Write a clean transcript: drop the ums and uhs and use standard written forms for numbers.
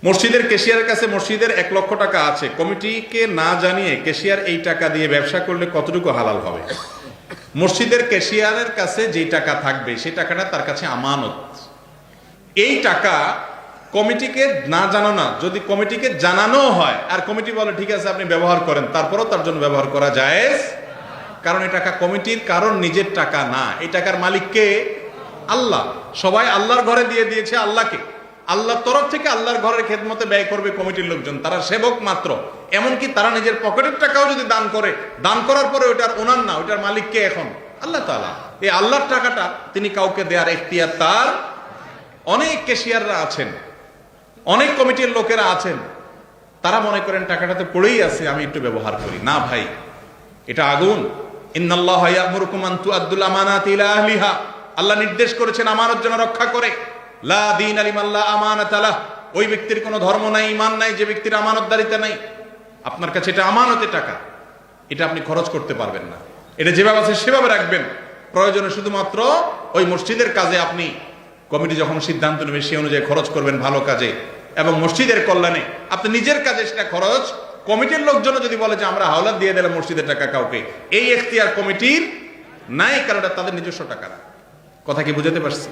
মসজিদের ক্যাশিয়ারের কাছে মসজিদের 1 লক্ষ টাকা আছে, কমিটিকে না জানিয়ে ক্যাশিয়ার এই টাকা দিয়ে ব্যবসা করলে কতটুকু হালাল হবে? মসজিদের ক্যাশিয়ারের কাছে যেই টাকা থাকবে সেই টাকাটা তার কাছে আমানত। এই টাকা কমিটিকে না জানানো, যদি কমিটিকে জানানো হয় আর কমিটি বলে ঠিক আছে আপনি ব্যবহার করেন, তারপরেও তার জন্য ব্যবহার করা জায়েজ, কারণ এই টাকা কমিটির কারণ নিজের টাকা না। এই টাকার মালিক কে? আল্লাহ। সবাই আল্লাহর ঘরে দিয়ে দিয়েছে আল্লাহকে, আল্লাহর তরফ থেকে আল্লাহর ঘরের খেদমতে ব্যয় করবে কমিটির লোকজন, তারা সেবক মাত্র। এমনকি তারা নিজের পকেটের টাকাও যদি দান করে, দান করার পরে ওইটার ওনার না, ওইটার মালিক কে? এখন আল্লাহ তাআলা। এই আল্লাহর টাকাটা তিনি কাউকে দেওয়ার এখতিয়ার তার। অনেক ক্যাশিয়াররা আছেন, অনেক কমিটির লোকেরা আছেন, তারা মনে করেন টাকাটাতে পড়েই আছে, আমি একটু ব্যবহার করি। না ভাই, এটা আগুন। ইন্নাল্লাহা ইয়া'মুরুকুম আন তু'আদ্দুল আমানাতি ইলা আহলিহা, আল্লাহ নির্দেশ করেছেন আমানত যেন রক্ষা করে। লা দীনা লিমান লা আমানাতা লাহ, ওই ব্যক্তির কোনো ধর্ম নাই, ঈমান নাই যে ব্যক্তির আমানতদারিতা নাই। আপনার কাছে এটা আমানতের টাকা, এটা আপনি খরচ করতে পারবেন না। এটা যেভাবে আছে সেভাবে রাখবেন, প্রয়োজনে শুধুমাত্র ওই মসজিদের কাজে আপনি, কমিটি যখন সিদ্ধান্ত নেবে সেই অনুযায়ী খরচ করবেন ভালো কাজে এবং মসজিদের কল্যাণে। আপনি নিজের কাজে সেটা খরচ, কমিটির লোকজন যদি বলে যে আমরা হাওলাত দিয়ে দিলাম মসজিদের টাকা কাউকে, এই এখতিয়ার কমিটির নাই, কারণ এটা তাদের নিজস্ব টাকা না। কথা কি বুঝাতে পারছি?